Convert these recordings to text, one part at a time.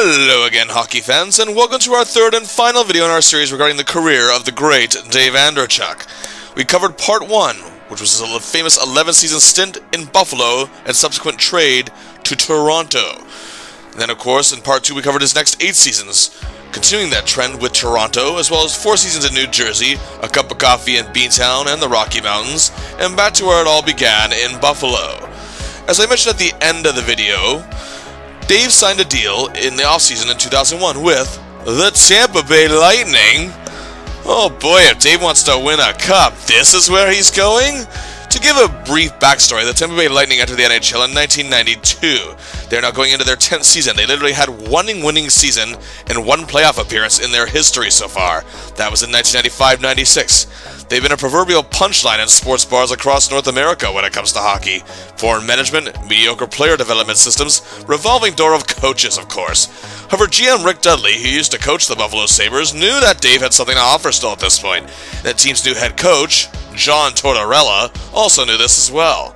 Hello again, hockey fans, and welcome to our third and final video in our series regarding the career of the great Dave Andreychuk. We covered part 1, which was the famous 11-season stint in Buffalo and subsequent trade to Toronto. And then, of course, in part 2 we covered his next 8 seasons, continuing that trend with Toronto, as well as 4 seasons in New Jersey, a cup of coffee in Beantown and the Rocky Mountains, and back to where it all began in Buffalo. As I mentioned at the end of the video, Dave signed a deal in the offseason in 2001 with the Tampa Bay Lightning. Oh boy, if Dave wants to win a cup, this is where he's going? To give a brief backstory, the Tampa Bay Lightning entered the NHL in 1992. They're now going into their 10th season. They literally had one winning season and 1 playoff appearance in their history so far. That was in 1995-96. They've been a proverbial punchline in sports bars across North America when it comes to hockey. Foreign management, mediocre player development systems, revolving door of coaches, of course. However, GM Rick Dudley, who used to coach the Buffalo Sabres, knew that Dave had something to offer still at this point. That team's new head coach, John Tortorella, also knew this as well.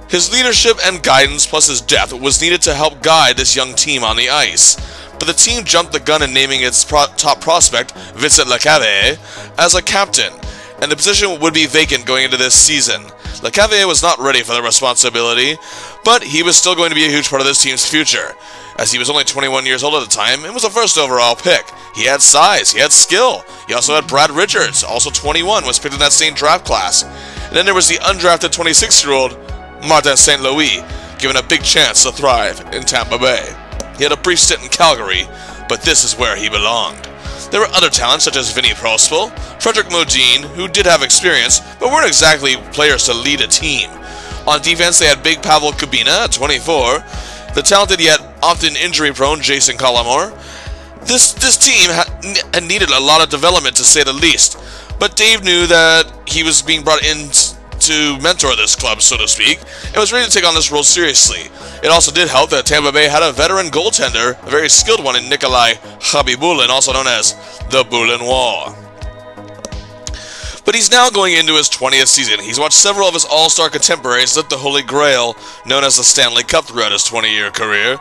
His leadership and guidance plus his depth was needed to help guide this young team on the ice. But the team jumped the gun in naming its top prospect, Vincent Lecavalier, as a captain, and the position would be vacant going into this season. Lecavalier was not ready for the responsibility, but he was still going to be a huge part of this team's future, as he was only 21 years old at the time and was a first overall pick. He had size, he had skill. He also had Brad Richards, also 21, was picked in that same draft class. And then there was the undrafted 26-year-old Martin St. Louis, given a big chance to thrive in Tampa Bay. He had a brief stint in Calgary, but this is where he belonged. There were other talents such as Vinny Prospel, Frederick Modine, who did have experience, but weren't exactly players to lead a team. On defense, they had big Pavel Kubina at 24, the talented yet often injury-prone Jason Collamore. This team had needed a lot of development, to say the least, but Dave knew that he was being brought in to mentor this club, so to speak, and was ready to take on this role seriously. It also did help that Tampa Bay had a veteran goaltender, a very skilled one in Nikolai Khabibulin, also known as the Bulin Wall. But he's now going into his 20th season. He's watched several of his all-star contemporaries lift the Holy Grail, known as the Stanley Cup, throughout his 20-year career.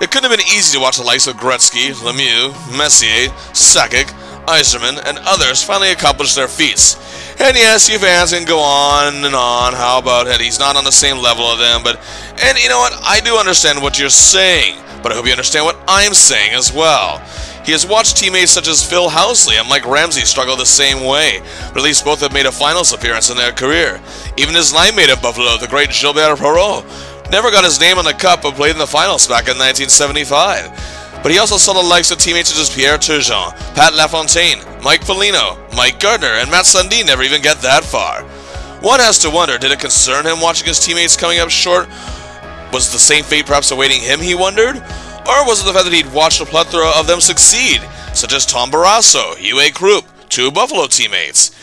It couldn't have been easy to watch the likes of Gretzky, Lemieux, Messier, Sakic, Yzerman, and others finally accomplish their feats. And yes, you fans can go on and on, how about it, he's not on the same level of them, and you know what, I do understand what you're saying, but I hope you understand what I'm saying as well. He has watched teammates such as Phil Housley and Mike Ramsey struggle the same way, but at least both have made a finals appearance in their career. Even his line mate at Buffalo, the great Gilbert Perreault, never got his name on the cup but played in the finals back in 1975. But he also saw the likes of teammates such as Pierre Turgeon, Pat LaFontaine, Mike Foligno, Mike Gardner, and Matt Sundin never even get that far. One has to wonder, did it concern him watching his teammates coming up short? Was the same fate perhaps awaiting him, he wondered? Or was it the fact that he'd watched a plethora of them succeed, such as Tom Barrasso, Hugh A. Krupp, 2 Buffalo teammates?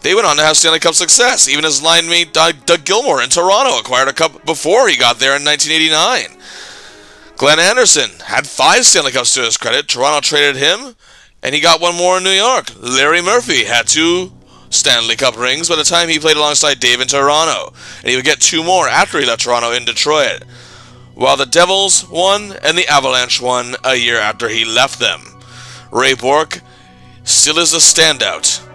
They went on to have Stanley Cup success. Even his line mate Doug Gilmour in Toronto acquired a cup before he got there in 1989. Glenn Anderson had 5 Stanley Cups to his credit. Toronto traded him, and he got 1 more in New York. Larry Murphy had 2 Stanley Cup rings by the time he played alongside Dave in Toronto, and he would get 2 more after he left Toronto in Detroit, while the Devils won and the Avalanche won a year after he left them. Ray Bourque still is a standout,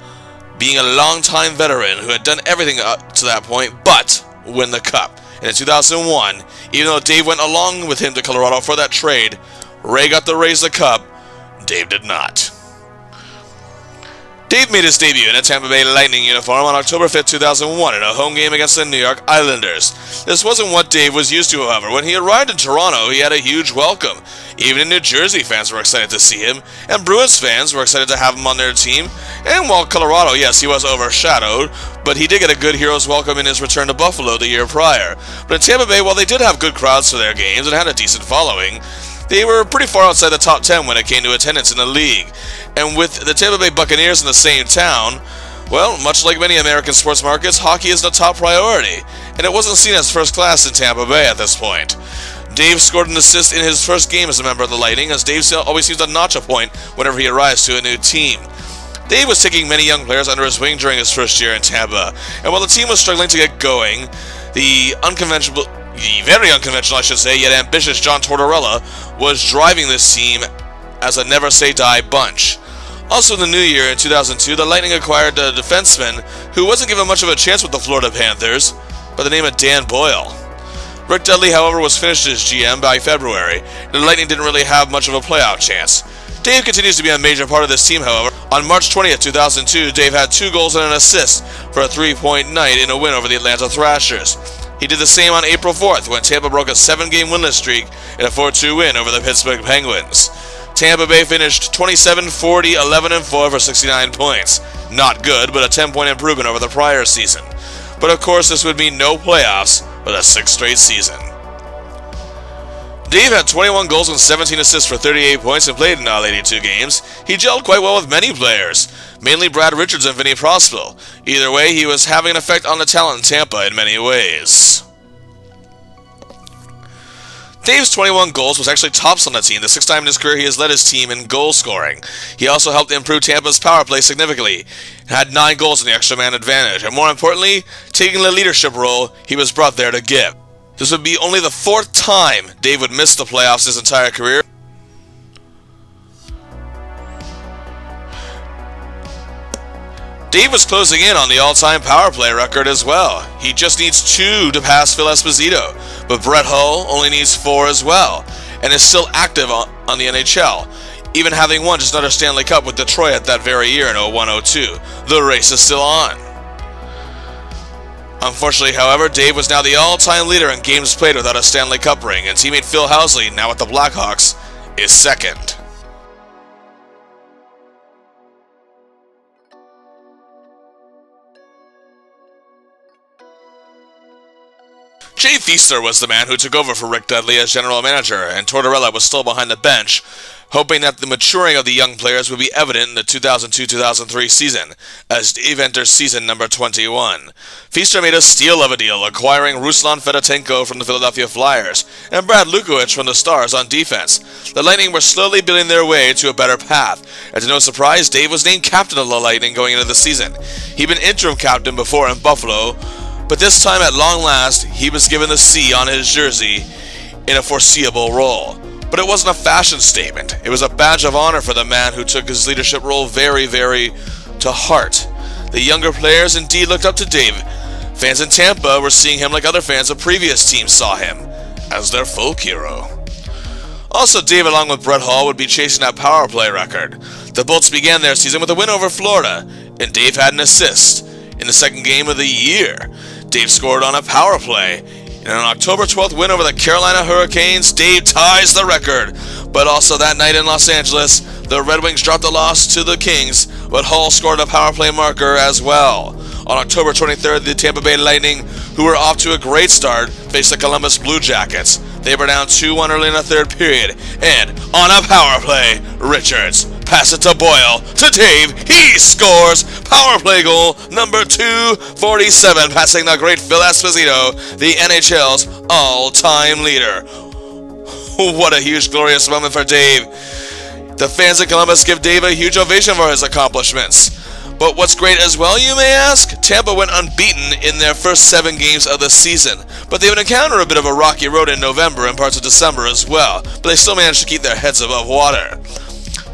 being a longtime veteran who had done everything up to that point but win the cup. And in 2001, even though Dave went along with him to Colorado for that trade, Ray got to raise the cup, Dave did not. Dave made his debut in a Tampa Bay Lightning uniform on October 5, 2001 in a home game against the New York Islanders. This wasn't what Dave was used to, however. When he arrived in Toronto, he had a huge welcome. Even in New Jersey, fans were excited to see him, and Bruins fans were excited to have him on their team. And while Colorado, yes, he was overshadowed, but he did get a good hero's welcome in his return to Buffalo the year prior. But in Tampa Bay, while they did have good crowds for their games and had a decent following, they were pretty far outside the top 10 when it came to attendance in the league. And with the Tampa Bay Buccaneers in the same town, well, much like many American sports markets, hockey is the top priority, and it wasn't seen as first class in Tampa Bay at this point. Dave scored an assist in his first game as a member of the Lightning, as Dave always seems to notch a point whenever he arrives to a new team. Dave was taking many young players under his wing during his first year in Tampa, and while the team was struggling to get going, the unconventional The very unconventional, I should say, yet ambitious John Tortorella was driving this team as a never-say-die bunch. Also in the new year, in 2002, the Lightning acquired a defenseman who wasn't given much of a chance with the Florida Panthers, by the name of Dan Boyle. Rick Dudley, however, was finished as GM by February, and the Lightning didn't really have much of a playoff chance. Dave continues to be a major part of this team, however. On March 20th, 2002, Dave had 2 goals and an assist for a 3-point night in a win over the Atlanta Thrashers. He did the same on April 4th, when Tampa broke a 7-game winless streak in a 4-2 win over the Pittsburgh Penguins. Tampa Bay finished 27-40-11-4 for 69 points. Not good, but a 10-point improvement over the prior season. But of course, this would mean no playoffs, but a 6th straight season. Dave had 21 goals and 17 assists for 38 points and played in all 82 games. He gelled quite well with many players, mainly Brad Richards and Vinny Prospel. Either way, he was having an effect on the talent in Tampa in many ways. Dave's 21 goals was actually tops on the team. The 6th time in his career he has led his team in goal scoring. He also helped improve Tampa's power play significantly, and had 9 goals in the extra man advantage, and more importantly, taking the leadership role he was brought there to give. This would be only the 4th time Dave would miss the playoffs his entire career. Dave was closing in on the all-time power play record as well. He just needs 2 to pass Phil Esposito, but Brett Hull only needs 4 as well, and is still active on the NHL, even having won just another Stanley Cup with Detroit at that very year in 01-02. The race is still on. Unfortunately, however, Dave was now the all-time leader in games played without a Stanley Cup ring, and teammate Phil Housley, now with the Blackhawks, is second. Jay Feaster was the man who took over for Rick Dudley as general manager, and Tortorella was still behind the bench, hoping that the maturing of the young players would be evident in the 2002-2003 season, as Dave enters season number 21. Feaster made a steal of a deal, acquiring Ruslan Fedotenko from the Philadelphia Flyers, and Brad Lukowich from the Stars on defense. The Lightning were slowly building their way to a better path, and to no surprise, Dave was named captain of the Lightning going into the season. He'd been interim captain before in Buffalo, but this time, at long last, he was given the C on his jersey in a foreseeable role. But it wasn't a fashion statement. It was a badge of honor for the man who took his leadership role very, very to heart. The younger players indeed looked up to Dave. Fans in Tampa were seeing him like other fans of previous teams saw him, as their folk hero. Also, Dave, along with Brett Hull, would be chasing that power play record. The Bolts began their season with a win over Florida, and Dave had an assist in the 2nd game of the year. Dave scored on a power play. In an October 12th win over the Carolina Hurricanes, Dave ties the record. But also that night in Los Angeles, the Red Wings dropped the loss to the Kings, but Hull scored a power play marker as well. On October 23rd, the Tampa Bay Lightning, who were off to a great start, faced the Columbus Blue Jackets. They were down 2-1 early in the 3rd period, and on a power play, Richards pass it to Boyle, to Dave, he scores power play goal number 247, passing the great Phil Esposito, the NHL's all-time leader. What a huge, glorious moment for Dave. The fans of Columbus give Dave a huge ovation for his accomplishments. But what's great as well, you may ask? Tampa went unbeaten in their first 7 games of the season, but they would encounter a bit of a rocky road in November and parts of December as well, but they still managed to keep their heads above water.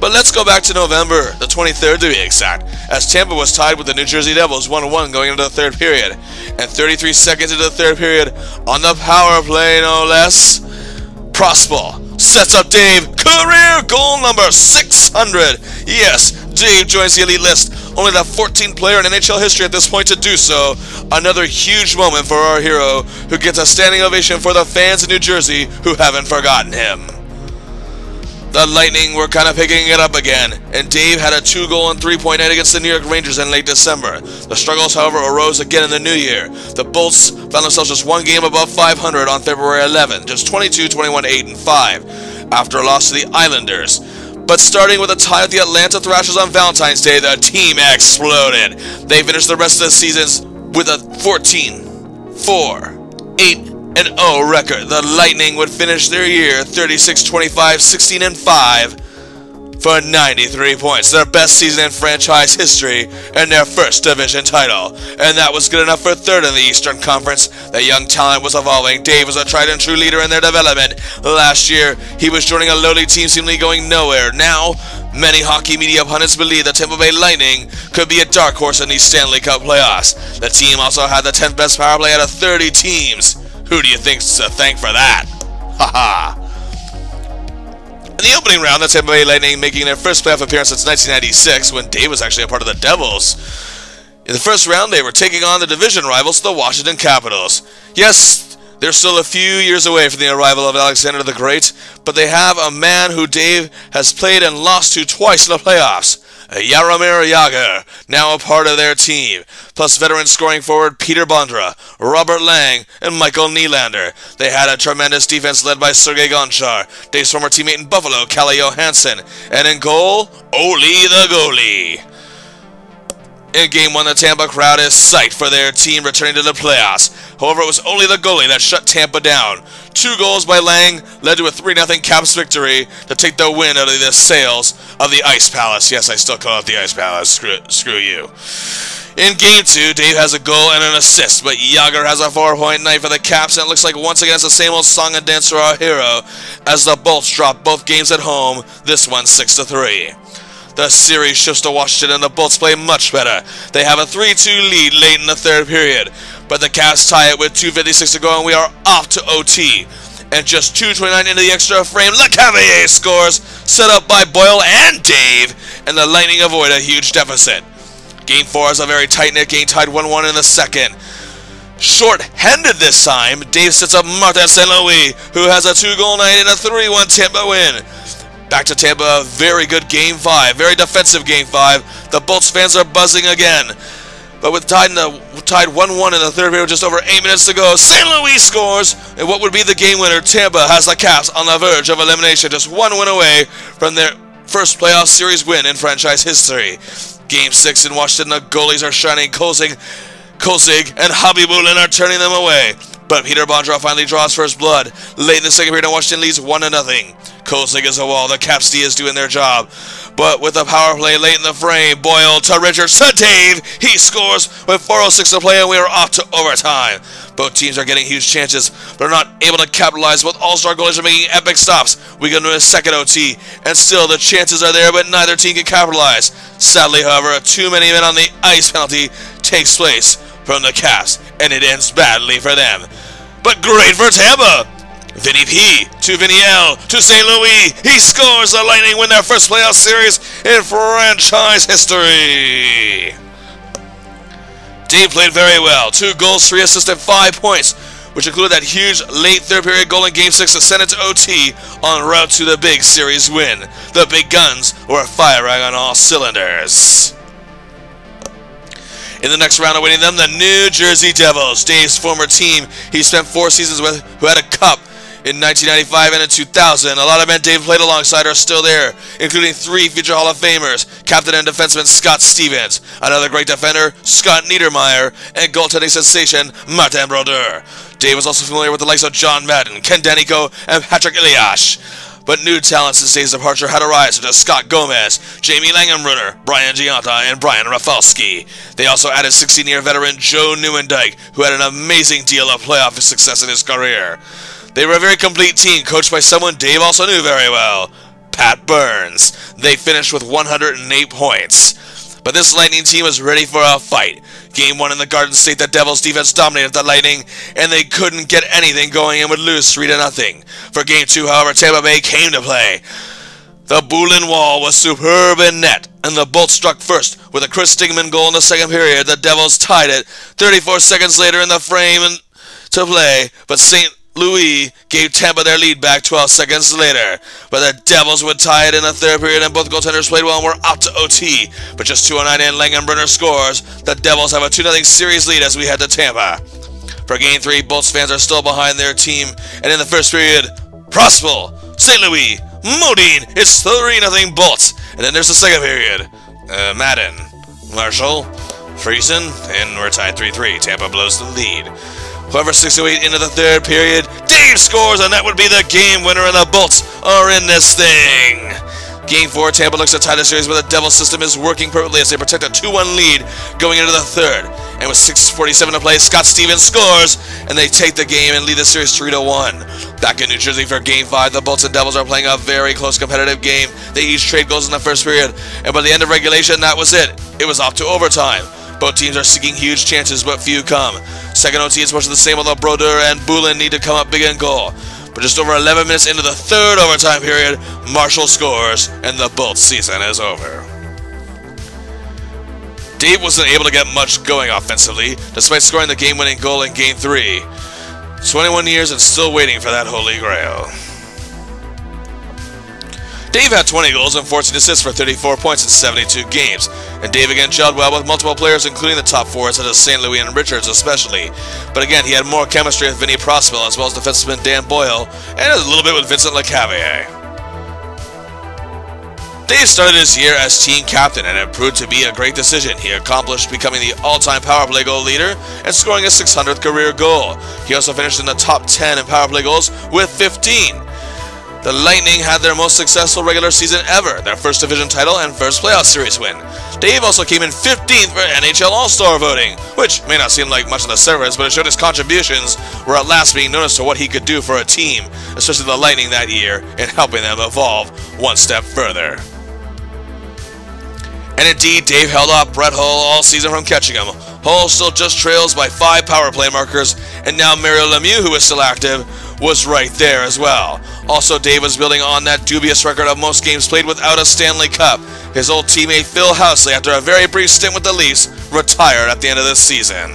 But let's go back to November, the 23rd to be exact, as Tampa was tied with the New Jersey Devils 1-1 going into the 3rd period, and 33 seconds into the 3rd period, on the power play no less, Prospel sets up Dave, career goal number 600. Yes, Dave joins the elite list, only the 14th player in NHL history at this point to do so. Another huge moment for our hero, who gets a standing ovation for the fans in New Jersey who haven't forgotten him. The Lightning were kind of picking it up again, and Dave had a 2-goal and 3-point night against the New York Rangers in late December. The struggles, however, arose again in the new year. The Bolts found themselves just 1 game above 500 on February 11, just 22-21-8-5, after a loss to the Islanders. But starting with a tie with the Atlanta Thrashers on Valentine's Day, the team exploded. They finished the rest of the season with a 14-4-8-0 record. The Lightning would finish their year 36-25-16-5 for 93 points, their best season in franchise history, and their first division title. And that was good enough for third in the Eastern Conference. The young talent was evolving. Dave was a tried and true leader in their development. Last year, he was joining a lowly team seemingly going nowhere. Now, many hockey media pundits believe the Tampa Bay Lightning could be a dark horse in these Stanley Cup playoffs. The team also had the 10th best power play out of 30 teams. Who do you think's to thank for that? Haha. In the opening round, the Tampa Bay Lightning making their first playoff appearance since 1996, when Dave was actually a part of the Devils. In the first round, they were taking on the division rivals, the Washington Capitals. Yes, they're still a few years away from the arrival of Alexander the Great, but they have a man who Dave has played and lost to twice in the playoffs. Jaromir Jagr, now a part of their team, plus veteran scoring forward Peter Bondra, Robert Lang, and Michael Nylander. They had a tremendous defense led by Sergei Gonchar, Dave's former teammate in Buffalo, Kalle Johansson, and in goal, Oli the goalie. In Game 1, the Tampa crowd is psyched for their team returning to the playoffs. However, it was only the goalie that shut Tampa down. 2 goals by Lang led to a 3-0 Caps victory to take the win out of the sails of the Ice Palace. Yes, I still call it the Ice Palace. Screw you. In Game 2, Dave has a goal and an assist, but Jagr has a 4-point night for the Caps, and it looks like once again it's the same old song and dance for our hero, as the Bolts drop both games at home, this one 6-3. The series shifts to Washington and the Bolts play much better. They have a 3-2 lead late in the third period, but the Caps tie it with 2:56 to go and we are off to OT. And just 2:29 into the extra frame, LeCavalier scores, set up by Boyle and Dave, and the Lightning avoid a huge deficit. Game 4 is a very tight-knit game, tied 1-1 in the second. Short-handed this time, Dave sets up Martin St. Louis, who has a 2-goal night and a 3-1 Tampa win. Back to Tampa, very good Game 5, very defensive Game 5. The Bolts fans are buzzing again. But with tied 1-1 in the third period, just over 8 minutes to go, St. Louis scores, and what would be the game winner, Tampa has the Caps on the verge of elimination, just 1 win away from their first playoff series win in franchise history. Game 6 in Washington, the goalies are shining. Kosig and Habibulin are turning them away. But Peter Bondra finally draws first blood. Late in the second period, and Washington leads 1-0. Kosig is a wall. The Caps D is doing their job. But with a power play late in the frame, Boyle to Richards to Dave. He scores with 4:06 to play, and we are off to overtime. Both teams are getting huge chances, but are not able to capitalize. Both all-star goalies are making epic stops. We go into a second OT, and still the chances are there, but neither team can capitalize. Sadly, however, a too-many men on the ice penalty takes place from the Caps, and it ends badly for them. But great for Tampa! Vinny P to Vinny L to St. Louis. He scores. The Lightning win their first playoff series in franchise history. Dave played very well. 2 goals, 3 assists, and 5 points, which included that huge late third period goal in Game 6 to send it to OT en route to the big series win. The big guns were firing on all cylinders. In the next round awaiting them, the New Jersey Devils, Dave's former team he spent 4 seasons with, who had a cup in 1995 and in 2000. A lot of men Dave played alongside are still there, including 3 future Hall of Famers, captain and defenseman Scott Stevens, another great defender, Scott Niedermayer, and goaltending sensation, Martin Brodeur. Dave was also familiar with the likes of John Madden, Ken Danico, and Patrick Elias. But new talents since Dave's departure had arrived, such as Scott Gomez, Jamie Langenbrunner, Brian Gianta, and Brian Rafalski. They also added 16-year veteran Joe Neuendijk, who had an amazing deal of playoff success in his career. They were a very complete team, coached by someone Dave also knew very well, Pat Burns. They finished with 108 points. But this Lightning team was ready for a fight. Game 1 in the Garden State, the Devils' defense dominated the Lightning, and they couldn't get anything going and would lose 3-0. For Game 2, however, Tampa Bay came to play. The Bulin wall was superb in net, and the Bolts struck first with a Chris Stigman goal in the second period. The Devils tied it 34 seconds later in the frame to play, but St. Louis gave Tampa their lead back 12 seconds later. But the Devils would tie it in the third period, and both goaltenders played well and were out to OT. But just 2:09 in, Langenbrunner scores. The Devils have a 2-0 series lead as we head to Tampa. For Game 3, Bolts fans are still behind their team, and in the first period, Prospel, St. Louis, Modine, it's 3-0 Bolts. And then there's the second period. Madden, Marshall, Friesen, and we're tied 3-3. Tampa blows the lead. However, 6:08 into the third period, Dave scores, and that would be the game winner, and the Bolts are in this thing. Game 4, Tampa looks to tie the series, but the Devils system is working perfectly as they protect a 2-1 lead going into the third. And with 6:47 to play, Scott Stevens scores, and they take the game and lead the series 3-1. Back in New Jersey for Game 5, the Bolts and Devils are playing a very close competitive game. They each trade goals in the first period, and by the end of regulation, that was it. It was off to overtime. Both teams are seeking huge chances, but few come. Second OT is much of the same, although Brodeur and Bulin need to come up big in goal. But just over 11 minutes into the third overtime period, Marshall scores, and the Bolts season is over. Dave wasn't able to get much going offensively, despite scoring the game-winning goal in Game 3. 21 years and still waiting for that holy grail. Dave had 20 goals and 14 assists for 34 points in 72 games, and Dave again gelled well with multiple players, including the top forwards such as St. Louis and Richards especially. But again, he had more chemistry with Vinny Prospel as well as defenseman Dan Boyle, and a little bit with Vincent Lecavalier. Dave started his year as team captain, and it proved to be a great decision. He accomplished becoming the all-time power play goal leader and scoring his 600th career goal. He also finished in the top 10 in power play goals with 15. The Lightning had their most successful regular season ever, their first division title and first playoff series win. Dave also came in 15th for NHL All-Star voting, which may not seem like much on the surface, but it showed his contributions were at last being noticed for what he could do for a team, especially the Lightning that year, in helping them evolve one step further. And indeed, Dave held off Brett Hull all season from catching him. Hull still just trails by 5 power play markers, and now Mario Lemieux, who is still active, was right there as well. Also, Dave was building on that dubious record of most games played without a Stanley Cup. His old teammate Phil Housley, after a very brief stint with the Leafs, retired at the end of this season.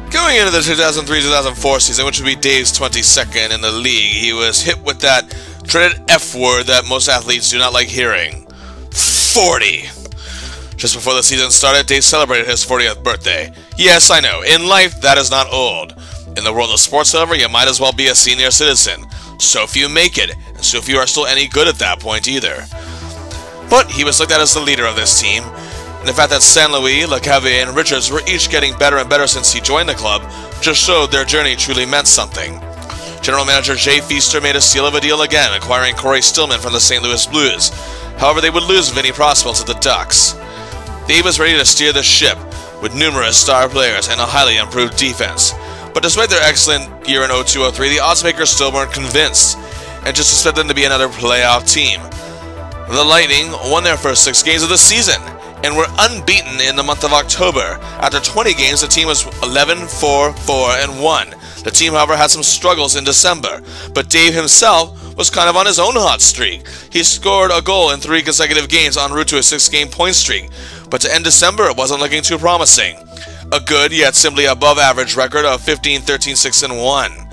Going into the 2003-2004 season, which would be Dave's 22nd in the league, he was hit with that dreaded F word that most athletes do not like hearing. 40. Just before the season started, Dave celebrated his 40th birthday. Yes, I know, in life that is not old. In the world of sports, however, you might as well be a senior citizen. So few make it, and so few are still any good at that point either. But he was looked at as the leader of this team, and the fact that St. Louis, Lecavalier, and Richards were each getting better and better since he joined the club just showed their journey truly meant something. General Manager Jay Feaster made a steal of a deal again, acquiring Corey Stillman from the St. Louis Blues. However, they would lose Vinny Prospel to the Ducks. Dave was ready to steer the ship, with numerous star players and a highly improved defense. But despite their excellent year in 02-03, the oddsmakers still weren't convinced, and just expected them to be another playoff team. The Lightning won their first 6 games of the season, and were unbeaten in the month of October. After 20 games, the team was 11-4-4-1. The team, however, had some struggles in December, but Dave himself was kind of on his own hot streak. He scored a goal in 3 consecutive games en route to a 6-game point streak, but to end December, it wasn't looking too promising. A good, yet simply above-average record of 15-13-6-1.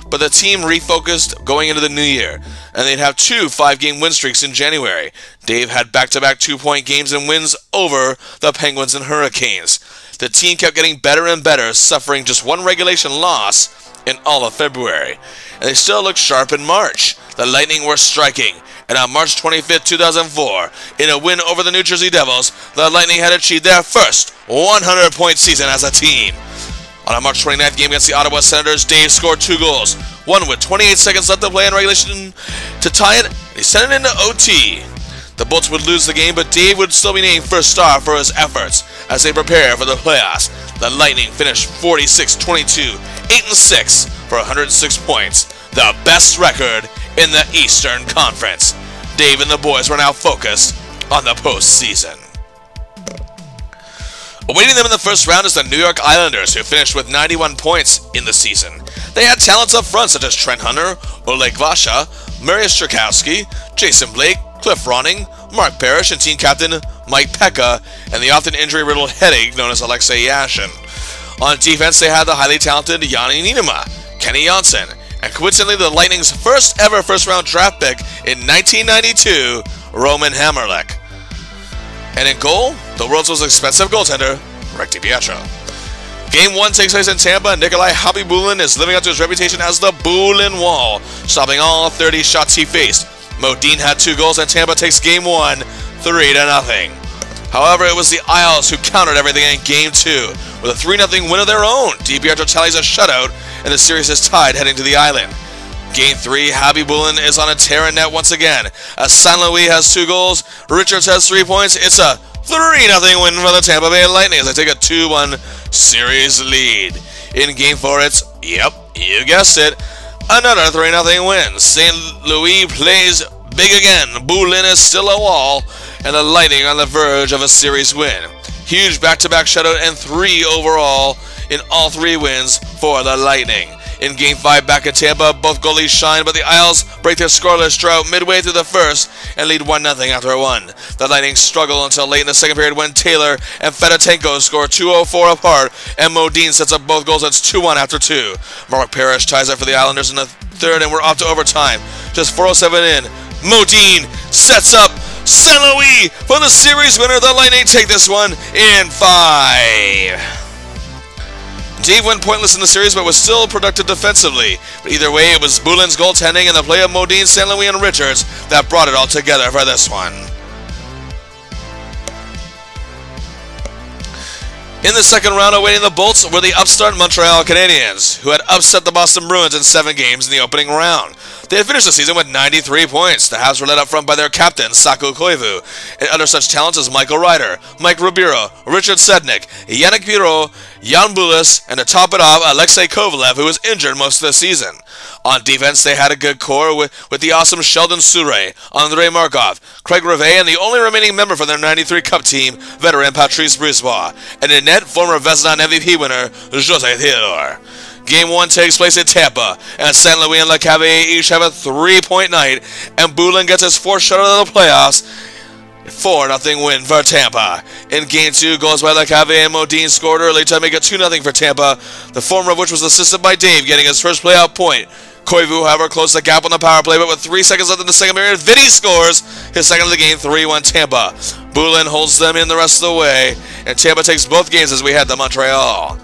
But the team refocused going into the new year, and they'd have 2 5-game win streaks in January. Dave had back-to-back 2-point games and wins over the Penguins and Hurricanes. The team kept getting better and better, suffering just 1 regulation loss in all of February. And they still looked sharp in March. The Lightning were striking, and on March 25, 2004, in a win over the New Jersey Devils, the Lightning had achieved their first 100-point season as a team. On a March 29th game against the Ottawa Senators, Dave scored 2 goals, one with 28 seconds left to play in regulation to tie it, and he sent it into OT. The Bolts would lose the game, but Dave would still be named first star for his efforts as they prepare for the playoffs. The Lightning finished 46-22, 8-6 for 106 points, the best record in the Eastern Conference. Dave and the boys were now focused on the postseason. Awaiting them in the first round is the New York Islanders, who finished with 91 points in the season. They had talents up front such as Trent Hunter, Oleg Vasha, Mariusz Czerkawski, Jason Blake, Cliff Ronning, Mark Parrish, and team captain Mike Pekka, and the often injury-riddled headache known as Alexei Yashin. On defense, they had the highly talented Jani Niinimaa, Kenny Jonsson, and coincidentally the Lightning's first ever first-round draft pick in 1992, Roman Hamrlik. And in goal, the world's most expensive goaltender, Rick DiPietro. Game 1 takes place in Tampa, and Nikolai Khabibulin is living up to his reputation as the Bulin Wall, stopping all 30 shots he faced. Modine had 2 goals, and Tampa takes Game 1, 3-0. However, it was the Isles who countered everything in Game 2 with a 3-0 win of their own. Dave Andreychuk tallies a shutout, and the series is tied heading to the island. Game 3, Happy Bullen is on a tear in net once again. As San Luis has 2 goals, Richards has 3 points. It's a 3-0 win for the Tampa Bay Lightning as they take a 2-1 series lead. In Game 4, it's, yep, you guessed it, another 3-0 win. St. Louis plays big again. Bullen is still a wall, and the Lightning on the verge of a series win. Huge back-to-back shutout and 3 overall in all 3 wins for the Lightning. In Game 5 back in Tampa, both goalies shine, but the Isles break their scoreless drought midway through the first and lead 1-0 after 1. The Lightning struggle until late in the second period when Taylor and Fedotenko score 2:04 apart, and Modine sets up both goals. It's 2-1 after 2. Mark Parrish ties up for the Islanders in the third, and we're off to overtime. Just 4:07 in, Modine sets up St. Louis for the series winner. The Lightning take this one in 5. Dave went pointless in the series, but was still productive defensively. But either way, it was Bullen's goaltending and the play of Modine, St. Louis, and Richards that brought it all together for this one. In the second round, awaiting the Bolts were the upstart Montreal Canadiens, who had upset the Boston Bruins in 7 games in the opening round. They had finished the season with 93 points. The Habs were led up front by their captain, Saku Koivu, and other such talents as Michael Ryder, Mike Ribeiro, Richard Sednik, Yannick Pirot, Jan Bulis, and to top it off, Alexei Kovalev, who was injured most of the season. On defense, they had a good core with the awesome Sheldon Souray, Andrei Markov, Craig Rivet, and the only remaining member for their 93 Cup team, veteran Patrice Brisebois, and in net, former Vezina MVP winner, Jose Theodore. Game 1 takes place in Tampa, and St. Louis and LeCavalier each have a 3-point night, and Bullen gets his 4th shutout of the playoffs. 4-0 win for Tampa. In Game 2, goals by LeCavalier and Modine scored early to make it 2-0 for Tampa, the former of which was assisted by Dave, getting his first playoff point. Koivu, however, closed the gap on the power play, but with 3 seconds left in the second period, Vinny scores his second of the game, 3-1 Tampa. Bullen holds them in the rest of the way, and Tampa takes both games as we head to Montreal.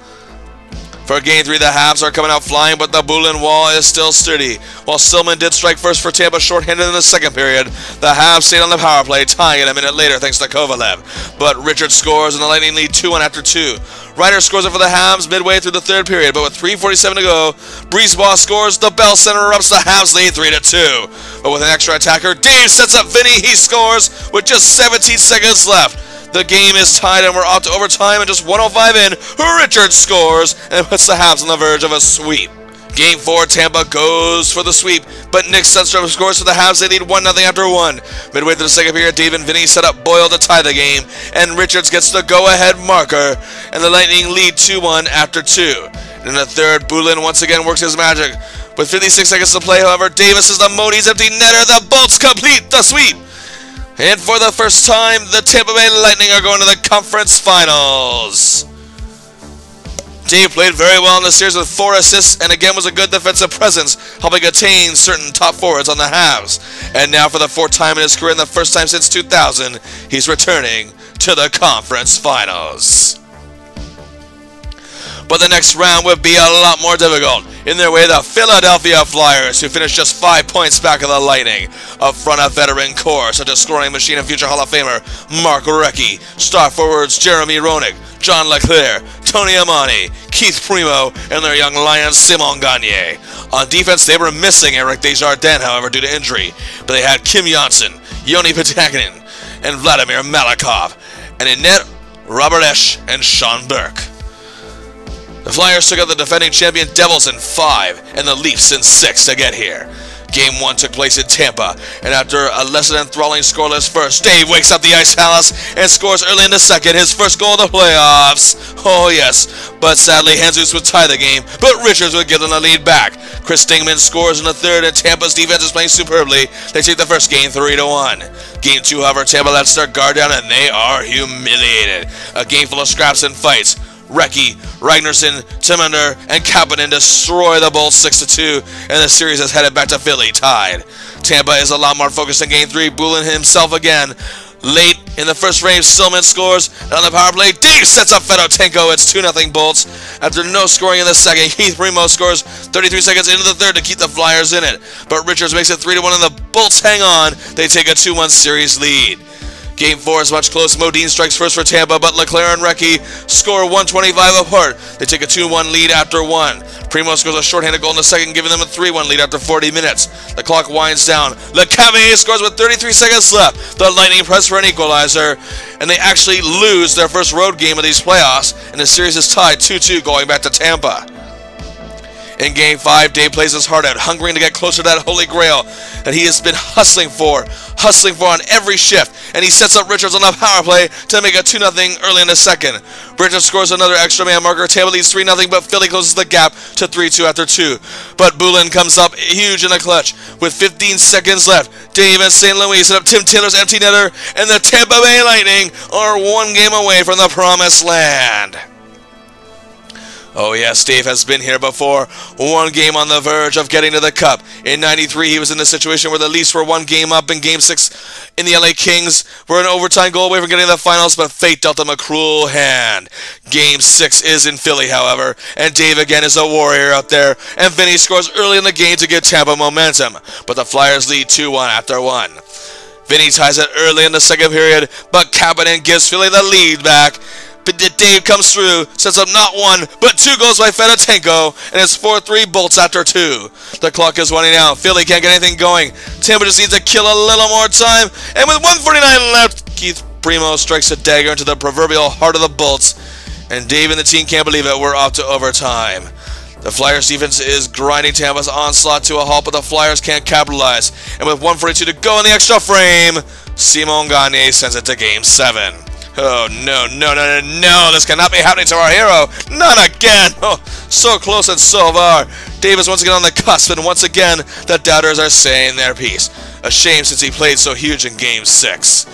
For Game 3, the Habs are coming out flying, but the Bullen wall is still sturdy. While Stillman did strike first for Tampa shorthanded in the second period, the Habs stayed on the power play, tying it a minute later thanks to Kovalev. But Richard scores, and the Lightning lead 2-1 after 2. Ryder scores it for the Habs midway through the third period, but with 3:47 to go, Brisebois scores, the Bell Center erupts, the Habs lead 3-2. But with an extra attacker, Dave sets up Vinny, he scores with just 17 seconds left. The game is tied and we're off to overtime, and just 1:05 in, Richards scores and puts the Habs on the verge of a sweep. Game 4, Tampa goes for the sweep, but Nick Sundstrom scores for the Habs. They lead 1-0 after 1. Midway through the second period, Dave and Vinny set up Boyle to tie the game, and Richards gets the go-ahead marker, and the Lightning lead 2-1 after 2. In the third, Bullen once again works his magic. With 56 seconds to play, however, Davis is the Modi's empty netter. The Bolts complete the sweep. And for the first time, the Tampa Bay Lightning are going to the conference finals. Dave played very well in the series with 4 assists and again was a good defensive presence, helping attain certain top forwards on the Habs. And now for the 4th time in his career and the first time since 2000, he's returning to the conference finals. But the next round would be a lot more difficult. In their way, the Philadelphia Flyers, who finished just 5 points back of the Lightning. Up front, a veteran core, such as scoring machine and future Hall of Famer Mark Recchi, star forwards Jeremy Roenick, John Leclerc, Tony Amani, Keith Primo, and their young lion Simon Gagne. On defense, they were missing Eric Desjardins, however, due to injury, but they had Kim Janssen, Yoni Patakanen, and Vladimir Malakov, and in net, Robert Esch and Sean Burke. The Flyers took out the defending champion Devils in 5, and the Leafs in 6 to get here. Game 1 took place in Tampa, and after a less than enthralling scoreless first, Dave wakes up the Ice Palace and scores early in the second, his first goal of the playoffs. Oh yes, but sadly Jesus would tie the game, but Richards would give them the lead back. Chris Stingman scores in the third, and Tampa's defense is playing superbly. They take the first game 3-1. Game 2, however, Tampa lets their guard down, and they are humiliated. A game full of scraps and fights. Recchi, Ragnarsson, Timander, and Kapanen destroy the Bolts 6-2, and the series is headed back to Philly, tied. Tampa is a lot more focused in Game 3, Bullen himself again. Late in the first frame, Stillman scores, and on the power play, Dave sets up Fedotenko. It's 2-0 Bolts. After no scoring in the second, Keith Primo scores 33 seconds into the third to keep the Flyers in it. But Richards makes it 3-1, and the Bolts hang on. They take a 2-1 series lead. Game 4 is much closer. Modine strikes first for Tampa, but Leclerc and Recchi score 125 apart. They take a 2-1 lead after 1. Primo scores a shorthanded goal in the second, giving them a 3-1 lead after 40 minutes. The clock winds down. LeCavalier scores with 33 seconds left. The Lightning press for an equalizer, and they actually lose their first road game of these playoffs, and the series is tied 2-2 going back to Tampa. In Game 5, Dave plays his heart out, hungering to get closer to that holy grail that he has been hustling for on every shift, and he sets up Richards on the power play to make it 2-0 early in the second. Richards scores another extra man marker. Tampa leads 3-0, but Philly closes the gap to 3-2 after 2. But Bulin comes up huge in the clutch with 15 seconds left. Dave and St. Louis set up Tim Taylor's empty netter, and the Tampa Bay Lightning are 1 game away from the promised land. Oh yes, Dave has been here before. 1 game on the verge of getting to the Cup. In '93, he was in a situation where the Leafs were 1 game up in Game 6 in the LA Kings. Were an overtime goal away from getting to the finals, but fate dealt them a cruel hand. Game 6 is in Philly, however, and Dave again is a warrior out there, and Vinny scores early in the game to give Tampa momentum. But the Flyers lead 2-1 after 1. Vinny ties it early in the second period, but Kapanen gives Philly the lead back. But Dave comes through, sets up not 1, but 2 goals by Fedotenko, and it's 4-3 Bolts after 2. The clock is running out. Philly can't get anything going. Tampa just needs to kill a little more time, and with 1:49 left, Keith Primo strikes a dagger into the proverbial heart of the Bolts, and Dave and the team can't believe it. We're off to overtime. The Flyers defense is grinding Tampa's onslaught to a halt, but the Flyers can't capitalize, and with 1:42 to go in the extra frame, Simon Gagne sends it to Game 7. Oh, no, this cannot be happening to our hero. Not again. Oh, so close and so far. Dave is once again on the cusp, and once again, the doubters are saying their piece. A shame since he played so huge in Game 6.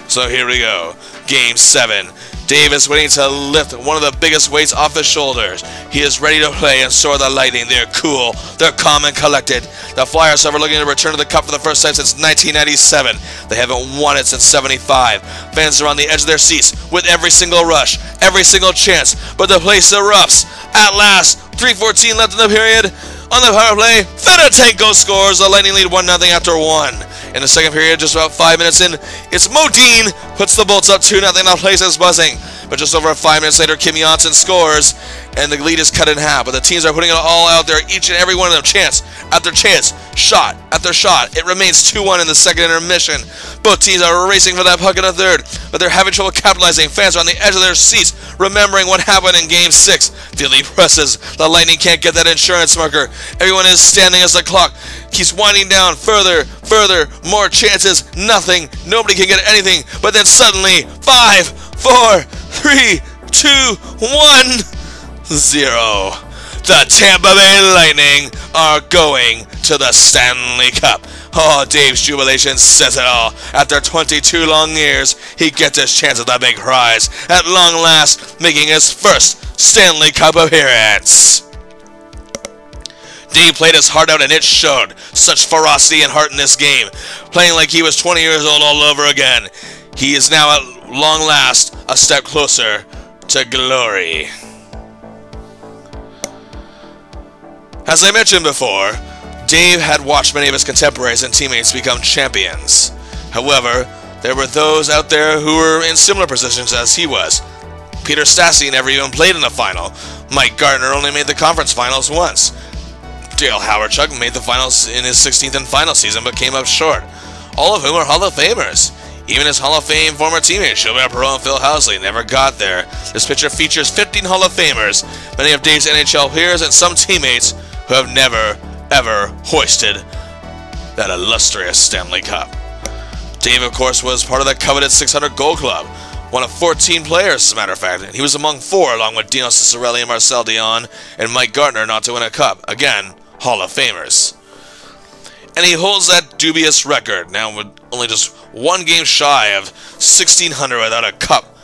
So here we go. Game 7. Dave is waiting to lift one of the biggest weights off his shoulders. He is ready to play, and so are the Lightning. They're cool, they're calm and collected. The Flyers are looking to return to the Cup for the first time since 1997. They haven't won it since 75. Fans are on the edge of their seats with every single rush, every single chance, but the place erupts. At last, 3:14 left in the period. On the power play, Fedotenko scores. The Lightning lead 1-0 after 1. In the second period, just about 5 minutes in, it's Modine puts the Bolts up 2-0. The place is buzzing. But just over 5 minutes later, Kim Janssen scores, and the lead is cut in half. But the teams are putting it all out there, each and every one of them, chance after chance, shot after shot. It remains 2-1 in the second intermission. Both teams are racing for that puck in the third, but they're having trouble capitalizing. Fans are on the edge of their seats, remembering what happened in Game 6. Philly presses. The Lightning can't get that insurance marker. Everyone is standing as the clock keeps winding down further, more chances, nothing. Nobody can get anything. But then suddenly, 5, 4, 3, 2, 1, 0. The Tampa Bay Lightning are going to the Stanley Cup. Oh, Dave's jubilation says it all. After 22 long years, he gets his chance at the big prize, at long last making his first Stanley Cup appearance. Dave played his heart out, and it showed. Such ferocity and heart in this game, playing like he was 20 years old all over again. He is now at long last a step closer to glory. As I mentioned before, Dave had watched many of his contemporaries and teammates become champions. However, there were those out there who were in similar positions as he was. Peter Stastny never even played in the final. Mike Gartner only made the conference finals once. Dale Hawerchuk made the finals in his 16th and final season, but came up short. All of whom are Hall of Famers. Even his Hall of Fame former teammates, Gilbert Perreault and Phil Housley, never got there. This picture features 15 Hall of Famers, many of Dave's NHL peers, and some teammates who have never, ever hoisted that illustrious Stanley Cup. Dave, of course, was part of the coveted 600 goal club, one of 14 players, as a matter of fact, and he was among 4, along with Dino Ciccarelli and Marcel Dion and Mike Gartner, not to win a cup. Again, Hall of Famers. And he holds that dubious record, now with only just 1 game shy of 1,600 without a cup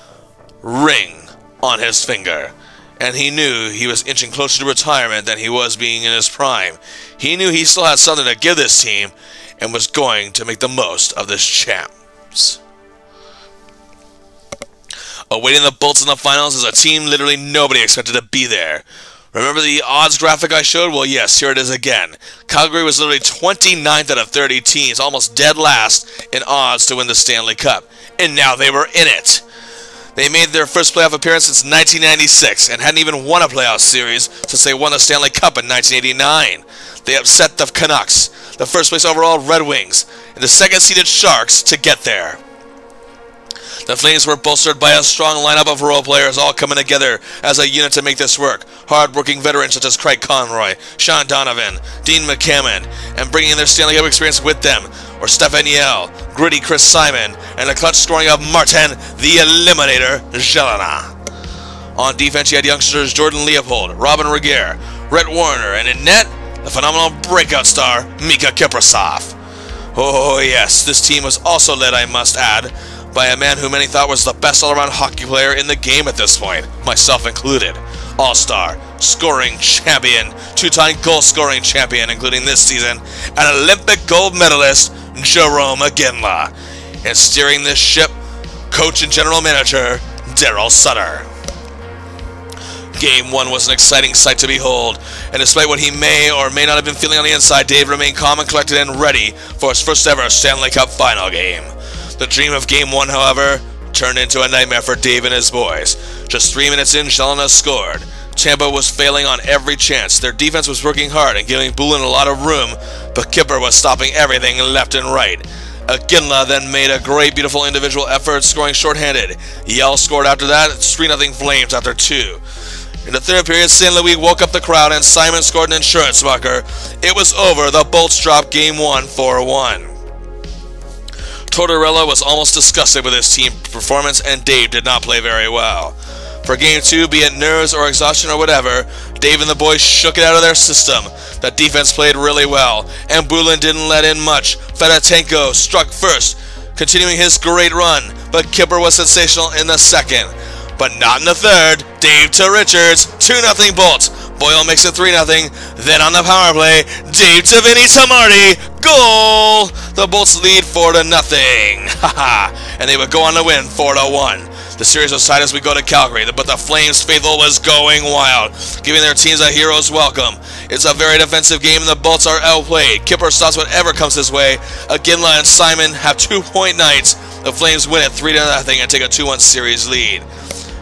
ring on his finger. And he knew he was inching closer to retirement than he was being in his prime. He knew he still had something to give this team and was going to make the most of this champs. Awaiting the Bolts in the finals is a team literally nobody expected to be there. Remember the odds graphic I showed? Well, yes, here it is again. Calgary was literally 29th out of 30 teams, almost dead last in odds to win the Stanley Cup. And now they were in it. They made their first playoff appearance since 1996 and hadn't even won a playoff series since they won the Stanley Cup in 1989. They upset the Canucks, the first place overall Red Wings, and the second-seeded Sharks to get there. The Flames were bolstered by a strong lineup of role players all coming together as a unit to make this work. Hard-working veterans such as Craig Conroy, Sean Donovan, Dean McCammon, and bringing their Stanley Cup experience with them were Stefan Yell, gritty Chris Simon, and the clutch scoring of Martin the Eliminator Jelena. On defense, you had youngsters Jordan Leopold, Robin Regier, Rhett Warner, and in net, the phenomenal breakout star Mika Kiprasov. Oh yes, this team was also led, I must add, by a man who many thought was the best all-around hockey player in the game at this point, myself included. All-star, scoring champion, two-time goal-scoring champion, including this season, and Olympic gold medalist Jarome Iginla. And steering this ship, coach and general manager Daryl Sutter. Game 1 was an exciting sight to behold, and despite what he may or may not have been feeling on the inside, Dave remained calm and collected and ready for his first ever Stanley Cup final game. The dream of Game 1, however, turned into a nightmare for Dave and his boys. Just 3 minutes in, Jelena scored. Tampa was failing on every chance. Their defense was working hard and giving Bulin a lot of room, but Kipper was stopping everything left and right. Iginla then made a great, beautiful individual effort, scoring shorthanded. Yell scored after that. It's 3-0 Flames after 2. In the third period, St. Louis woke up the crowd and Simon scored an insurance marker. It was over. The Bolts dropped Game 1 4-1. Tortorella was almost disgusted with his team performance, and Dave did not play very well. For Game 2, be it nerves or exhaustion or whatever, Dave and the boys shook it out of their system. The defense played really well, and Bulin didn't let in much. Fedotenko struck first, continuing his great run, but Kipper was sensational in the second. But not in the third. Dave to Richards, 2-0 Bolts. Boyle makes it 3-0. Then on the power play, Dave to Vinny to Marty. Goal! The Bolts lead 4-0. Haha. And they would go on to win 4-1. The series was tied as we go to Calgary, but the Flames faithful was going wild, giving their teams a hero's welcome. It's a very defensive game and the Bolts are outplayed. Kipper stops whatever comes his way. Iginla and Simon have 2-point nights. The Flames win it 3-0 and take a 2-1 series lead.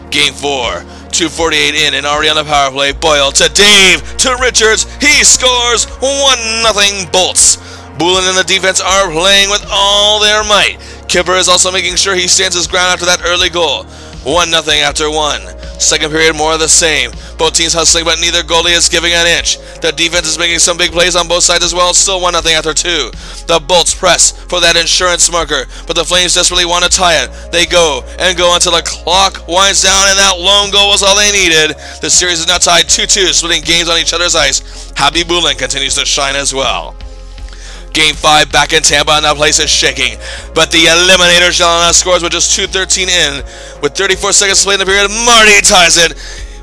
Game 4, 2:48 in and already on the power play. Boyle to Dave, to Richards. He scores 1-0 Bolts. Bulin and the defense are playing with all their might. Kipper is also making sure he stands his ground after that early goal. 1-0 after 1. Second period, more of the same. Both teams hustling, but neither goalie is giving an inch. The defense is making some big plays on both sides as well. Still 1-0 after 2. The Bolts press for that insurance marker, but the Flames desperately want to tie it. They go and go until the clock winds down, and that lone goal was all they needed. The series is now tied 2-2, splitting games on each other's ice. Happy Bulin continues to shine as well. Game 5 back in Tampa, and that place is shaking. But the Eliminator Jelena scores with just 2:13 in. With 34 seconds to play in the period, Marty ties it.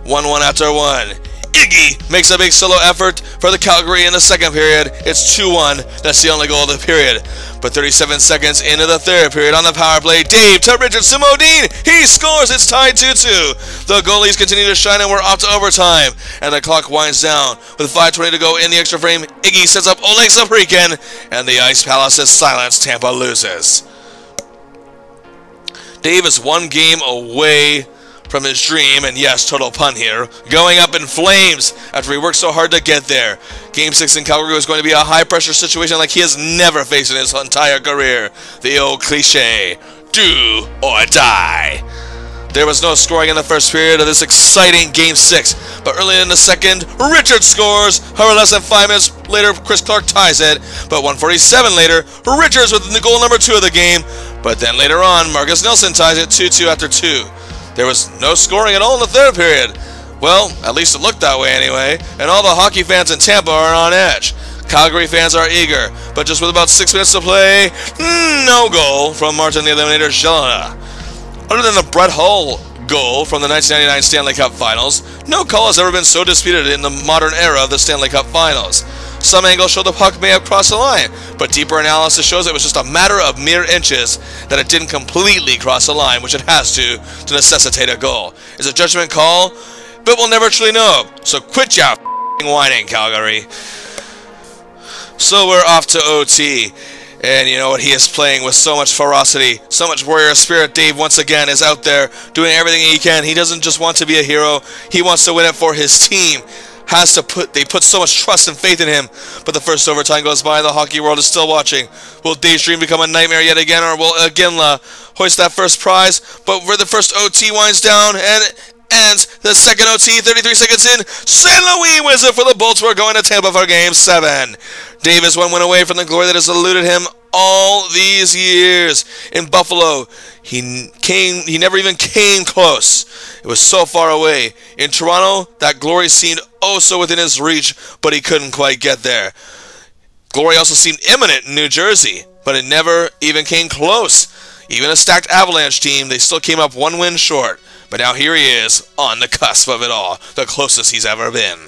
1-1 after 1. Iggy makes a big solo effort for the Calgary in the second period. It's 2-1. That's the only goal of the period. But 37 seconds into the third period on the power play, Dave to Richards to Modine. He scores. It's tied 2-2. The goalies continue to shine and we're off to overtime. And the clock winds down. With 5:20 to go in the extra frame, Iggy sets up Oleg Saprikin. And the Ice Palace is silenced. Tampa loses. Dave is one game away from his dream, and yes, total pun here, going up in flames after he worked so hard to get there. Game 6 in Calgary was going to be a high-pressure situation like he has never faced in his entire career. The old cliche, do or die. There was no scoring in the first period of this exciting Game 6, but early in the second, Richards scores. However, less than 5 minutes later, Chris Clark ties it, but 1:47 later, Richards with the goal number 2 of the game, but then later on, Marcus Nelson ties it 2-2 after 2. There was no scoring at all in the third period. Well, at least it looked that way anyway, and all the hockey fans in Tampa are on edge. Calgary fans are eager, but just with about 6 minutes to play, no goal from Martin the Eliminator Jelena. Other than the Brett Hull goal from the 1999 Stanley Cup Finals, no call has ever been so disputed in the modern era of the Stanley Cup Finals. Some angles show the puck may have crossed the line, but deeper analysis shows it was just a matter of mere inches that it didn't completely cross the line, which it has to necessitate a goal. It's a judgment call, but we'll never truly know. So quit ya whining, Calgary. So we're off to OT. And you know what, he is playing with so much ferocity, so much warrior spirit. Dave, once again, is out there doing everything he can. He doesn't just want to be a hero, he wants to win it for his team. They put so much trust and faith in him. But the first overtime goes by, the hockey world is still watching. Will Dave's dream become a nightmare yet again, or will Iginla hoist that first prize? But where the first OT winds down and ends, the second OT, 33 seconds in, St. Louis wins it for the Bolts. We're going to Tampa for Game 7. Dave is one win away from the glory that has eluded him all these years. In Buffalo, he never even came close. It was so far away. In Toronto, that glory seemed oh so within his reach, but he couldn't quite get there. Glory also seemed imminent in New Jersey, but it never even came close. Even a stacked Avalanche team, they still came up one win short. But now here he is, on the cusp of it all, the closest he's ever been.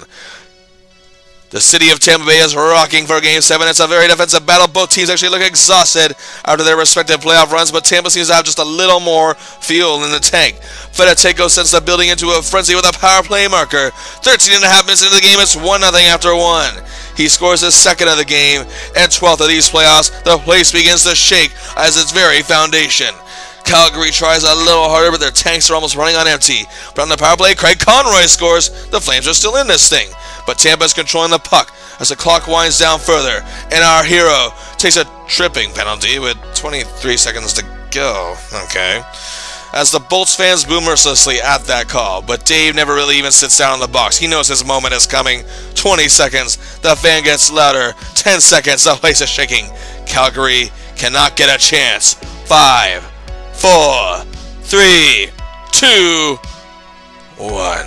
The city of Tampa Bay is rocking for Game 7. It's a very defensive battle. Both teams actually look exhausted after their respective playoff runs, but Tampa seems to have just a little more fuel in the tank. Fedoteko sends the building into a frenzy with a power play marker. 13.5 minutes into the game, it's 1-0 after 1. He scores his second of the game, and 12th of these playoffs. The place begins to shake as its very foundation. Calgary tries a little harder, but their tanks are almost running on empty. But on the power play, Craig Conroy scores. The Flames are still in this thing. But Tampa is controlling the puck as the clock winds down further. And our hero takes a tripping penalty with 23 seconds to go. Okay. As the Bolts fans boo mercilessly at that call. But Dave never really even sits down in the box. He knows his moment is coming. 20 seconds. The fan gets louder. 10 seconds. The place is shaking. Calgary cannot get a chance. 5, 4, 3, 2, 1,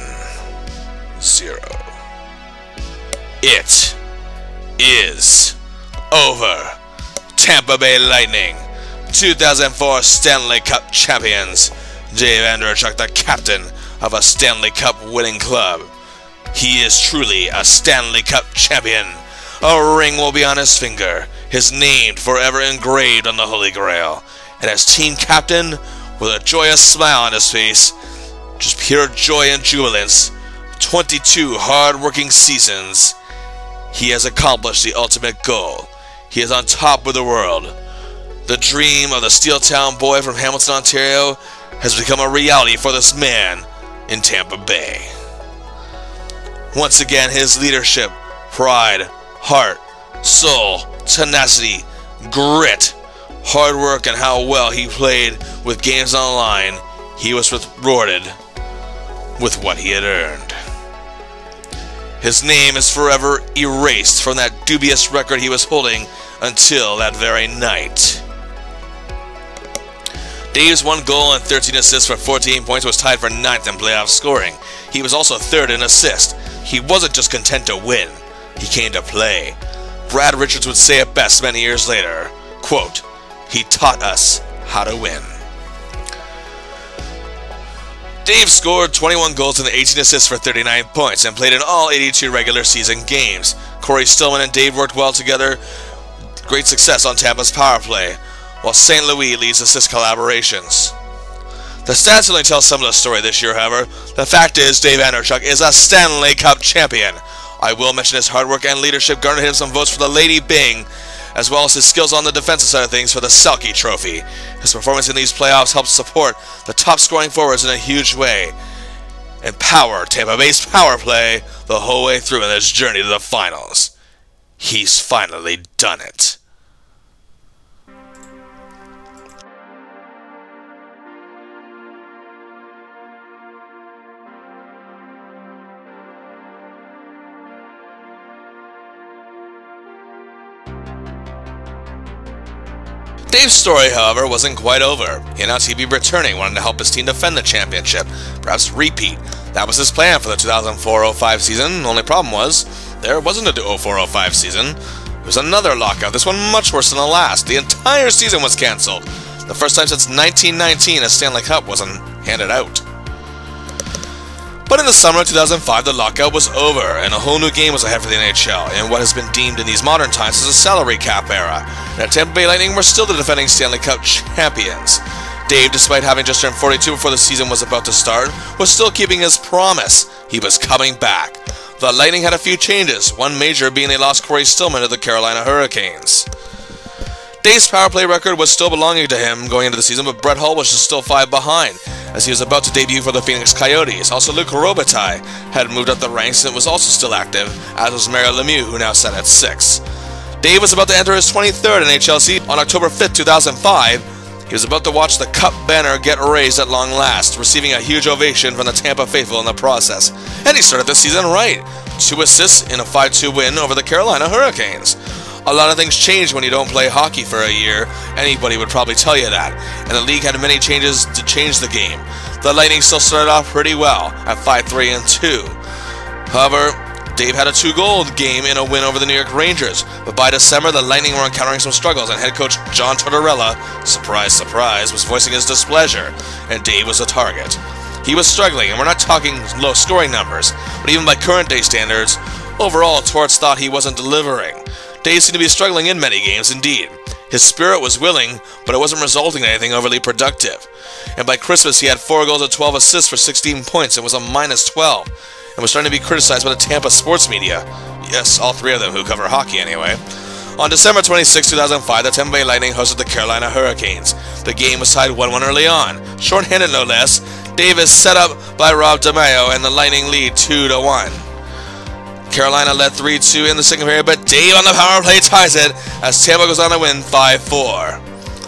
0. It is over. Tampa Bay Lightning, 2004 Stanley Cup champions. Dave Andreychuk, the captain of a Stanley Cup winning club. He is truly a Stanley Cup champion. A ring will be on his finger, his name forever engraved on the Holy Grail. And as team captain, with a joyous smile on his face, just pure joy and jubilance, 22 hard-working seasons, he has accomplished the ultimate goal. He is on top of the world. The dream of the Steel Town boy from Hamilton, Ontario, has become a reality for this man in Tampa Bay. Once again, his leadership, pride, heart, soul, tenacity, grit, hard work, and how well he played with games on the line, he was rewarded with what he had earned. His name is forever erased from that dubious record he was holding until that very night. Dave's 1 goal and 13 assists for 14 points was tied for 9th in playoff scoring. He was also 3rd in assists. He wasn't just content to win, he came to play. Brad Richards would say it best many years later, quote, "He taught us how to win." Dave scored 21 goals and 18 assists for 39 points and played in all 82 regular season games. Corey Stillman and Dave worked well together. Great success on Tampa's power play, while St. Louis leads assist collaborations. The stats only tell some of the story this year, however. The fact is, Dave Andreychuk is a Stanley Cup champion. I will mention his hard work and leadership garnered him some votes for the Lady Byng, as well as his skills on the defensive side of things for the Selke Trophy. His performance in these playoffs helped support the top-scoring forwards in a huge way, and power Tampa Bay's power play the whole way through in this journey to the finals. He's finally done it. Dave's story, however, wasn't quite over. He announced he'd be returning, wanting to help his team defend the championship, perhaps repeat. That was his plan for the 2004-05 season. The only problem was, there wasn't a 04-05 season. It was another lockout, this one much worse than the last. The entire season was cancelled. The first time since 1919 a Stanley Cup wasn't handed out. But in the summer of 2005, the lockout was over, and a whole new game was ahead for the NHL, in what has been deemed in these modern times as a salary cap era. And the Tampa Bay Lightning were still the defending Stanley Cup champions. Dave, despite having just turned 42 before the season was about to start, was still keeping his promise. he was coming back. The Lightning had a few changes, one major being they lost Corey Stillman to the Carolina Hurricanes. Dave's power play record was still belonging to him going into the season, but Brett Hull was just still 5 behind, as he was about to debut for the Phoenix Coyotes. Also, Luc Robitaille had moved up the ranks and was also still active, as was Mario Lemieux, who now sat at 6. Dave was about to enter his 23rd NHL season on October 5, 2005. He was about to watch the Cup banner get raised at long last, receiving a huge ovation from the Tampa faithful in the process. And he started the season right. 2 assists in a 5-2 win over the Carolina Hurricanes. A lot of things change when you don't play hockey for a year. Anybody would probably tell you that. And the league had many changes to change the game. The Lightning still started off pretty well at 5-3-2. However, Dave had a 2-goal game in a win over the New York Rangers, but by December the Lightning were encountering some struggles, and head coach John Tortorella, surprise surprise, was voicing his displeasure, and Dave was a target. He was struggling, and we're not talking low scoring numbers, but even by current day standards, overall Torts thought he wasn't delivering. Dave seemed to be struggling in many games indeed. His spirit was willing, but it wasn't resulting in anything overly productive. And by Christmas he had 4 goals and 12 assists for 16 points and was a -12. And was starting to be criticized by the Tampa sports media. Yes, all 3 of them who cover hockey anyway. On December 26, 2005, the Tampa Bay Lightning hosted the Carolina Hurricanes. The game was tied 1-1 early on. Short-handed no less, Davis set up by Rob DeMaio and the Lightning lead 2-1. Carolina led 3-2 in the second period, but Dave on the power play ties it as Tampa goes on to win 5-4.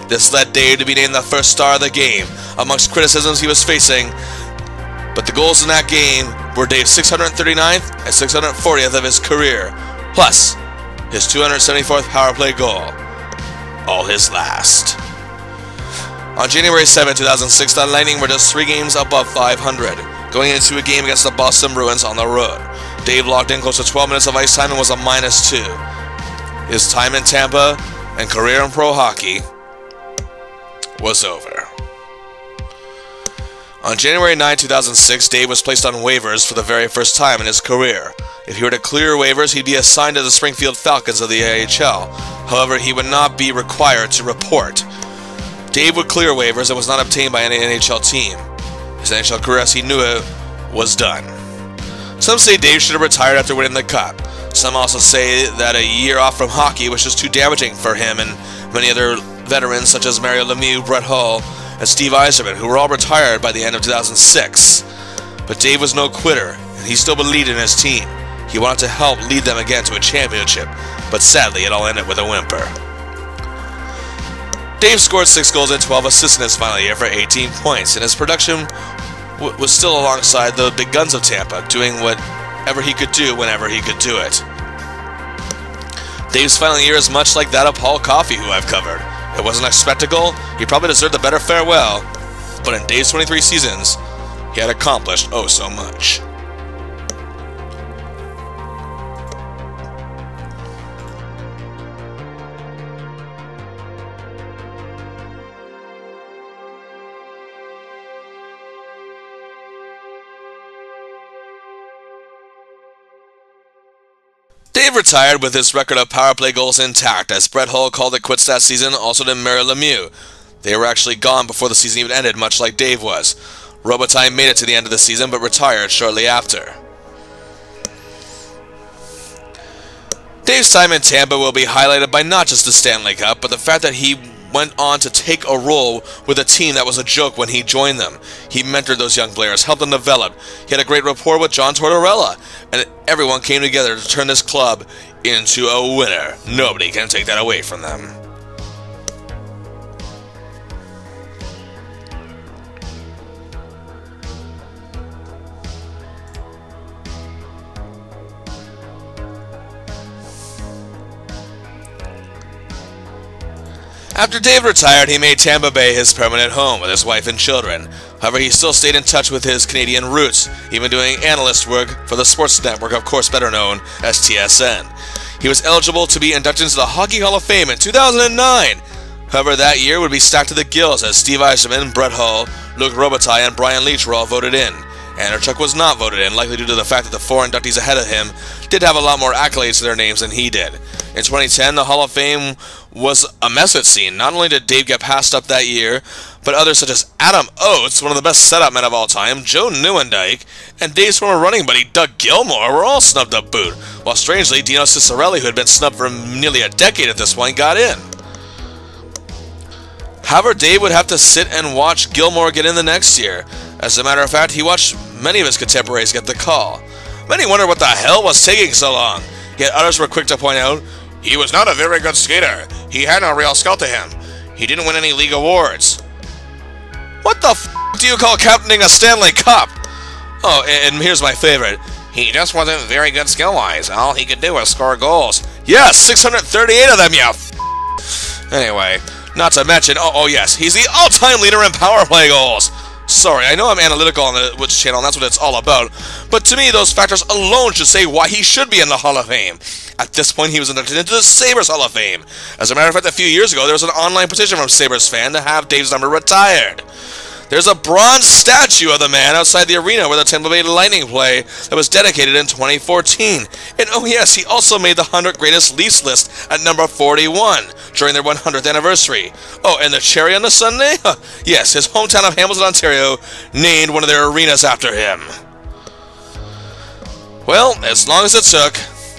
This led Dave to be named the first star of the game amongst criticisms he was facing, but the goals in that game were Dave's 639th and 640th of his career, plus his 274th power play goal, all his last. On January 7, 2006, the Lightning were just 3 games above 500, going into a game against the Boston Bruins on the road. Dave logged in close to 12 minutes of ice time and was a -2. His time in Tampa and career in pro hockey was over. On January 9, 2006, Dave was placed on waivers for the very first time in his career. If he were to clear waivers, he'd be assigned to the Springfield Falcons of the AHL. However, he would not be required to report. Dave would clear waivers and was not obtained by any NHL team. His NHL career as he knew it was done. Some say Dave should have retired after winning the Cup. Some also say that a year off from hockey was just too damaging for him and many other veterans such as Mario Lemieux, Brett Hull, and Steve Yzerman, who were all retired by the end of 2006. But Dave was no quitter, and he still believed in his team. He wanted to help lead them again to a championship, but sadly it all ended with a whimper. Dave scored 6 goals and 12 assists in his final year for 18 points, and his production was still alongside the big guns of Tampa, doing whatever he could do whenever he could do it. Dave's final year is much like that of Paul Coffey, who I've covered. It wasn't a spectacle, he probably deserved a better farewell, but in Dave's 23 seasons, he had accomplished oh so much. Dave retired with his record of power play goals intact, as Brett Hull called it quits that season, also did Mario Lemieux. They were actually gone before the season even ended, much like Dave was. Robitaille made it to the end of the season, but retired shortly after. Dave's time in Tampa will be highlighted by not just the Stanley Cup, but the fact that he went on to take a role with a team that was a joke when he joined them. He mentored those young players, helped them develop. He had a great rapport with John Tortorella, and everyone came together to turn this club into a winner. Nobody can take that away from them. After Dave retired, he made Tampa Bay his permanent home with his wife and children. However, he still stayed in touch with his Canadian roots, even doing analyst work for the sports network, of course better known as TSN. He was eligible to be inducted into the Hockey Hall of Fame in 2009. However, that year would be stacked to the gills as Steve Yzerman, Brett Hull, Luc Robitaille, and Brian Leetch were all voted in. Andreychuk was not voted in, likely due to the fact that the 4 inductees ahead of him did have a lot more accolades to their names than he did. In 2010, the Hall of Fame was a mess, it seemed. Not only did Dave get passed up that year, but others such as Adam Oates, one of the best setup men of all time, Joe Nieuwendyk, and Dave's former running buddy Doug Gilmour were all snubbed up boot, while strangely Dino Ciccarelli, who had been snubbed for nearly a decade at this point, got in. However, Dave would have to sit and watch Gilmour get in the next year. As a matter of fact, he watched many of his contemporaries get the call. Many wondered what the hell was taking so long, yet others were quick to point out, he was not a very good skater. He had no real skill to him. He didn't win any league awards. What the f*** do you call captaining a Stanley Cup? Oh, and here's my favorite. He just wasn't very good skill-wise. All he could do was score goals. Yes, 638 of them, you f***. Anyway, not to mention, oh yes, he's the all-time leader in power play goals. Sorry, I know I'm analytical on the Witch channel, and that's what it's all about, but to me, those factors alone should say why he should be in the Hall of Fame. At this point, he was inducted into the Sabres Hall of Fame. As a matter of fact, a few years ago, there was an online petition from Sabres fan to have Dave's number retired. There's a bronze statue of the man outside the arena where the Tampa Bay Lightning play that was dedicated in 2014. And oh yes, he also made the 100 Greatest Leafs list at number 41 during their 100th anniversary. Oh, and the cherry on the sundae? Yes, his hometown of Hamilton, Ontario, named one of their arenas after him. Well, as long as it took,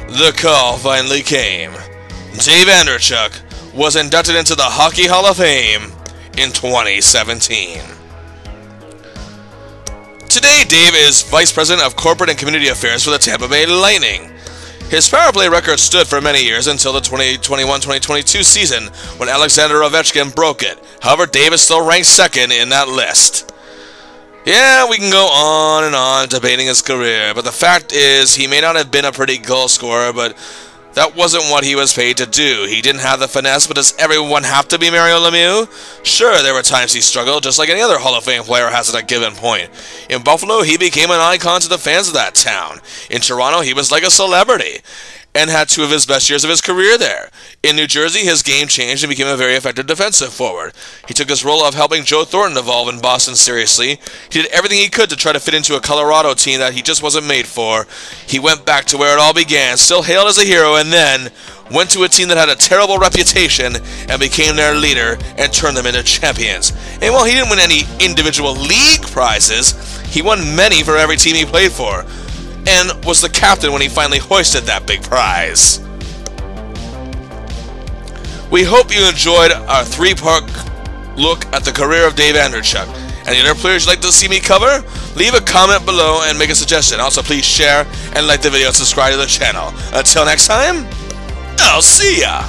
the call finally came. Dave Andreychuk was inducted into the Hockey Hall of Fame in 2017. Today, Dave is Vice President of Corporate and Community Affairs for the Tampa Bay Lightning. His power play record stood for many years until the 2021-2022 season when Alexander Ovechkin broke it. However, Dave is still ranked second in that list. Yeah, we can go on and on debating his career, but the fact is he may not have been a pretty goal scorer, but that wasn't what he was paid to do. He didn't have the finesse, but does everyone have to be Mario Lemieux? Sure, there were times he struggled, just like any other Hall of Fame player has at a given point. In Buffalo, he became an icon to the fans of that town. In Toronto, he was like a celebrity, and had two of his best years of his career there. In New Jersey, his game changed and became a very effective defensive forward. He took his role of helping Joe Thornton evolve in Boston seriously. He did everything he could to try to fit into a Colorado team that he just wasn't made for. He went back to where it all began, still hailed as a hero, and then went to a team that had a terrible reputation and became their leader and turned them into champions. And while he didn't win any individual league prizes, he won many for every team he played for, and was the captain when he finally hoisted that big prize. We hope you enjoyed our three-part look at the career of Dave Andreychuk. Any other players you'd like to see me cover? Leave a comment below and make a suggestion. Also, please share and like the video and subscribe to the channel. Until next time, I'll see ya!